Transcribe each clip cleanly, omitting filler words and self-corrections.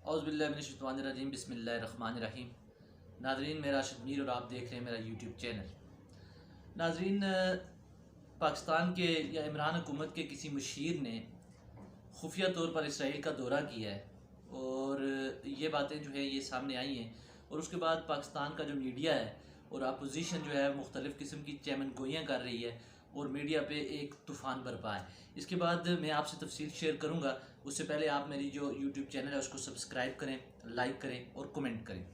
औज़ुबिल्लाहिमिनश्शैतानिर्रजीम बिस्मिल्लाहिर्रहमानिर्रहीम। नाज़रीन, मेरा राशिद मीर और आप देख रहे हैं मेरा यूट्यूब चैनल। नाज़रीन, पाकिस्तान के या इमरान हुकूमत के किसी मुशीर ने खुफिया तौर पर इसराइल का दौरा किया है और ये बातें जो है ये सामने आई हैं। और उसके बाद पाकिस्तान का जो मीडिया है और अपोजिशन जो है मुख्तलिफ़ किस्म की चैमन गोइयाँ कर रही है और मीडिया पे एक तूफ़ान बरपा है। इसके बाद मैं आपसे तफसील शेयर करूँगा। उससे पहले आप मेरी जो यूट्यूब चैनल है उसको सब्सक्राइब करें, लाइक करें और कमेंट करें।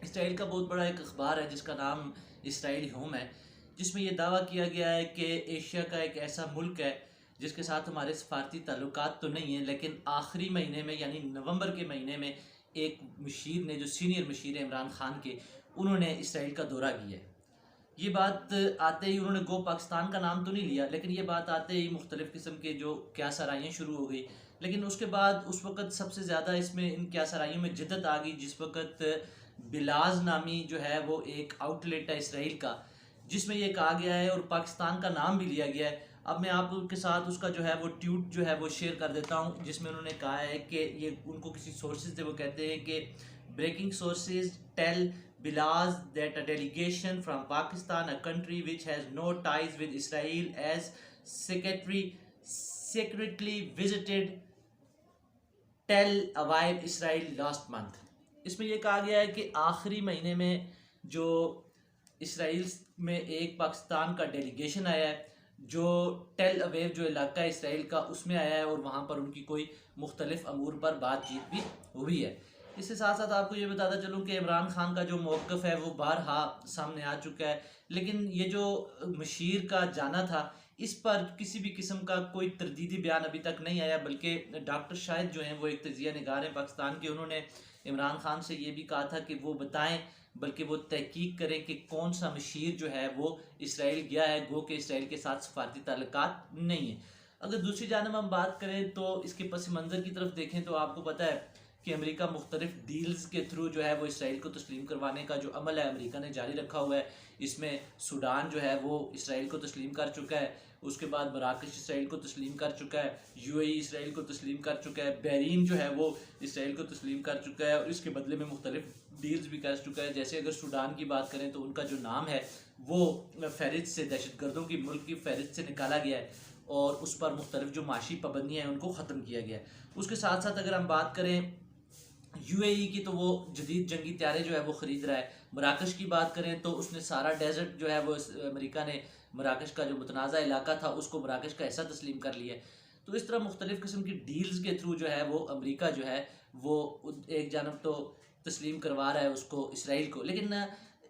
इसराइल का बहुत बड़ा एक अखबार है जिसका नाम इसराइली होम है, जिसमें यह दावा किया गया है कि एशिया का एक ऐसा मुल्क है जिसके साथ हमारे सफारती ताल्लुकात तो नहीं हैं, लेकिन आखिरी महीने में यानी नवंबर के महीने में एक मशीर ने, जो सीनियर मशीर है इमरान खान के, उन्होंने इसराइल का दौरा किया है। ये बात आते ही उन्होंने गो पाकिस्तान का नाम तो नहीं लिया, लेकिन ये बात आते ही मुख्तलिफ़ किस्म के जो क्या सराइयाँ शुरू हो गई। लेकिन उसके बाद उस वक़्त सबसे ज़्यादा इसमें इन क्या सराइयों में जिद्दत आ गई जिस वक़्त बिलाज नामी जो है वो एक आउटलेट है इसराइल का, जिसमें ये कहा गया है और पाकिस्तान का नाम भी लिया गया है। अब मैं आपके साथ उसका जो है वो ट्वीट जो है वो शेयर कर देता हूँ, जिसमें उन्होंने कहा है कि ये उनको किसी सोर्सेज से वो कहते हैं कि breaking sources tell Bilaz that a delegation from Pakistan, a country which has no ties with Israel, as secretly visited Tel Aviv, Israel last month। इसमें यह कहा गया है कि आखिरी महीने में जो इसराइल में एक पाकिस्तान का डेलीगेशन आया है जो टेल अवेव जो इलाका है इसराइल का उसमें आया है और वहाँ पर उनकी कोई मुख्तलिफ अमूर पर बातचीत भी हुई है। इसके साथ साथ आपको ये बताता चलूँ कि इमरान खान का जो मौक़िफ़ है वो बारहा सामने आ चुका है, लेकिन ये जो मशीर का जाना था इस पर किसी भी किस्म का कोई तरदीदी बयान अभी तक नहीं आया, बल्कि डॉक्टर शाहिद जो हैं वो एक तजिया निगार हैं पाकिस्तान के, उन्होंने इमरान खान से ये भी कहा था कि वो बताएं, बल्कि वो तहकीक करें कि कौन सा मशीर जो है वो इसराइल गया है, गो के इसराइल के साथ सफारती ताल्लुकात नहीं है। अगर दूसरी जानब हम बात करें तो इसके पस मंज़र की तरफ देखें तो आपको पता है कि अमेरिका मुख्तलिफ डील्स के थ्रू जो है वो इसराइल को तस्लीम करवाने का जो अमल है अमेरिका ने जारी रखा हुआ है। इसमें सूडान जो है वो इसराइल को तस्लीम कर चुका है, उसके बाद मराकश इसराइल को तस्लीम कर चुका है, यूएई इसराइल को तस्लीम कर चुका है, बहरीन जो है वो इसराइल को तस्लीम कर चुका है और इसके बदले में मुख्तलिफ डील्स भी कर चुका है। जैसे अगर सूडान की बात करें तो उनका जो नाम है वो फहरिस्त से, दहशतगर्दों की मुल्क की फहरिस्त से निकाला गया है और उस पर मुख्तलिफ जो माशी पाबंदियाँ हैं उनको ख़त्म किया गया है। उसके साथ साथ अगर हम बात करें यूएई की तो वो जदीद जंगी त्यारे जो है वो ख़रीद रहा है। मराकश की बात करें तो उसने सारा डेजर्ट जो है वो अमेरिका ने मराकश का जो मुतनाज़ा इलाका था उसको मराकश का हिस्सा तस्लीम कर लिया है। तो इस तरह मुख्तलिफ़ किस्म की डील्स के थ्रू जो है वो अमेरिका जो है वो एक जानब तो तस्लीम करवा रहा है उसको इसराइल को। लेकिन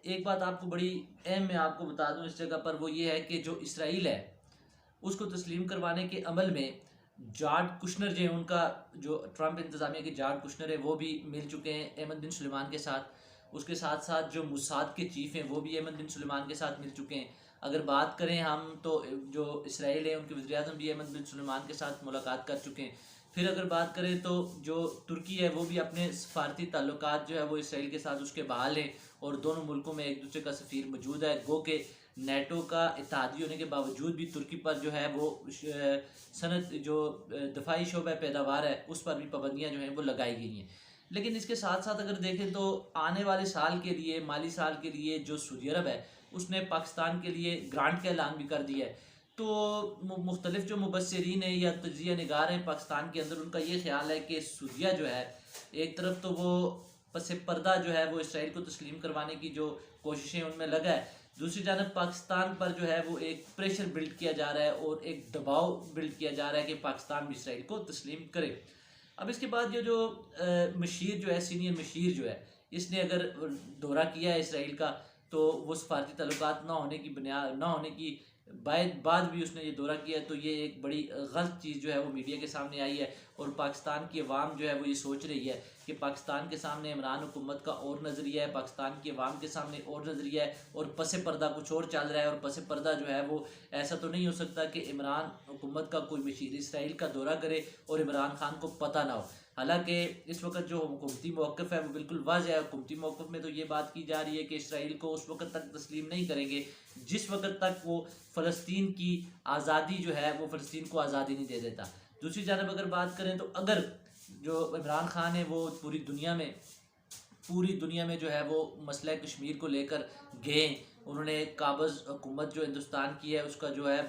एक बात आपको बड़ी अहम मैं आपको बता दूँ इस जगह पर, वो ये है कि जो इसराइल है उसको तस्लीम करवाने के अमल में जार्ड कुशनर जो है, उनका जो ट्रंप इंतज़ामिया के जार्ड कुशनर है वो भी मिल चुके हैं अहमद बिन सुलेमान के साथ। उसके साथ साथ जो मुसाद के चीफ़ हैं वो भी अहमद बिन सुलेमान के साथ मिल चुके हैं। अगर बात करें हम तो जो इसराइल है उनके वज़ीर-ए-आज़म भी अहमद बिन सुलेमान के साथ मुलाकात कर चुके हैं। फिर अगर बात करें तो जो तुर्की है वो भी अपने सफारती ताल्लुकात जो है वो इसराइल के साथ उसके बहाल हैं और दोनों मुल्कों में एक दूसरे का सफ़ीर मौजूद है। गो के नेटो का इत्तेहादी होने के बावजूद भी तुर्की पर जो है वो सनत जो दफाई शोबा पैदावार है उस पर भी पाबंदियाँ जो हैं वो लगाई गई हैं। लेकिन इसके साथ साथ अगर देखें तो आने वाले साल के लिए, माली साल के लिए जो सऊदी अरब है उसने पाकिस्तान के लिए ग्रांट का ऐलान भी कर दिया है। तो मुख्तलिफ जो मुबस्सिरीन है या तजिया निगार हैं पाकिस्तान के अंदर, उनका ये ख्याल है कि सऊदीया जो है एक तरफ तो वो पस पर्दा जो है वो इसराइल को तस्लीम करवाने की जो कोशिशें उनमें लगा है, दूसरी जानब पाकिस्तान पर जो है वो एक प्रेशर बिल्ड किया जा रहा है और एक दबाव बिल्ड किया जा रहा है कि पाकिस्तान भी इसराइल को तस्लीम करे। अब इसके बाद ये जो मशीर जो है, सीनियर मशीर जो है, इसने अगर दौरा किया है इसराइल का तो वो सफारती ताल्लुकात ना होने की बुनियाद ना होने की बाद भी उसने ये दौरा किया, तो ये एक बड़ी गलत चीज़ जो है वो मीडिया के सामने आई है और पाकिस्तान की अवाम जो है वो ये सोच रही है कि पाकिस्तान के सामने इमरान हुकूमत का और नज़रिया है, पाकिस्तान की अवाम के सामने और नज़रिया है और पस पर्दा कुछ और चल रहा है। और पस पर्दा जो है वो ऐसा तो नहीं हो सकता कि इमरान हुकूमत का कोई मशीर इसराइल का दौरा करे और इमरान खान को पता ना हो। हालांकि इस वक्त जो हुकूमती मौक़िफ़ है वो बिल्कुल वाज़ेह है। हुकूमती मौक़िफ़ में तो ये बात की जा रही है कि इसराइल को उस वक्त तक तस्लीम नहीं करेंगे जिस वक्त तक वो फ़लस्तीन की आज़ादी जो है वो फ़लस्तीन को आज़ादी नहीं दे देता। दूसरी जानब अगर बात करें तो अगर जो इमरान खान है वो पूरी दुनिया में जो है वो मसला कश्मीर को लेकर गए। उन्होंने काबज़ हुकूमत जो हिंदुस्तान की है उसका जो है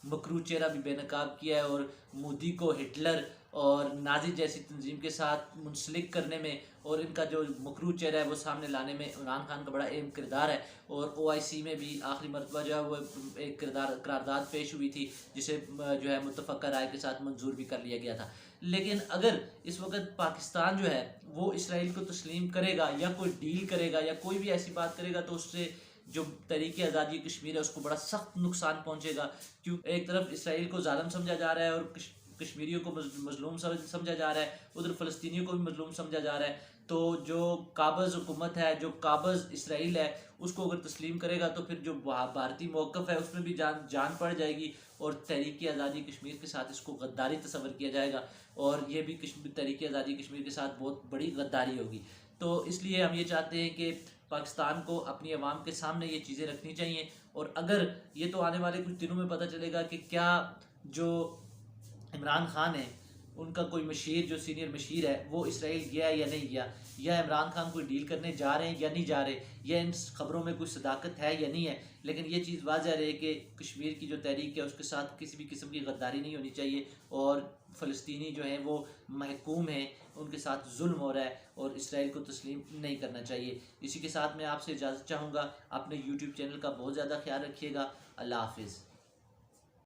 मकरू चेहरा भी बेनकाब किया है, और मोदी को हिटलर और नाज़ी जैसी तंजीम के साथ मुंसलिक करने में और इनका जो मकरू चेहरा है वो सामने लाने में इमरान खान का बड़ा अहम किरदार है। और OIC में भी आखिरी मरतबा जो है वो एक करारदाद पेश हुई थी, जिसे जो है मुतफ़क्का राय के साथ मंजूर भी कर लिया गया था। लेकिन अगर इस वक्त पाकिस्तान जो है वो इसराइल को तस्लीम करेगा या कोई डील करेगा या कोई भी ऐसी बात करेगा, तो उससे जो तहरीक आज़ादी कश्मीर है उसको बड़ा सख्त नुकसान पहुंचेगा। क्यों एक तरफ इसराइल को ज़ालिम समझा जा रहा है और कश्मीरियों को मजलूम समझा जा रहा है, उधर फ़लस्तीनियों को भी मजलूम समझा जा रहा है। तो जो काबज़ हुकूमत है, जो काबज़ इसराइल है, उसको अगर तस्लीम करेगा तो फिर जो भारतीय मौक़िफ़ है उसमें भी जान पड़ जाएगी, और तहरीक आज़ादी कश्मीर के साथ इसको गद्दारी तस्वर किया जाएगा, और ये भी तहरीक आज़ादी कश्मीर के साथ बहुत बड़ी गद्दारी होगी। तो इसलिए हम ये चाहते हैं कि पाकिस्तान को अपनी आवाम के सामने ये चीज़ें रखनी चाहिए। और अगर ये तो आने वाले कुछ दिनों में पता चलेगा कि क्या जो इमरान खान है उनका कोई मशीर जो सीनियर मशीर है वो इसराइल गया या नहीं गया, या इमरान खान कोई डील करने जा रहे हैं या नहीं जा रहे, या इन खबरों में कोई सदाकत है या नहीं है। लेकिन ये चीज़ वाज़ह रहे कि कश्मीर की जो तहरीक है उसके साथ किसी भी किस्म की गद्दारी नहीं होनी चाहिए, और फ़लस्तीनी जो हैं वो महकूम हैं, उनके साथ जुल्म हो रहा है, और इसराइल को तस्लीम नहीं करना चाहिए। इसी के साथ मैं आपसे इजाज़त चाहूँगा। अपने YouTube चैनल का बहुत ज़्यादा ख्याल रखिएगा। अल्लाह हाफिज़।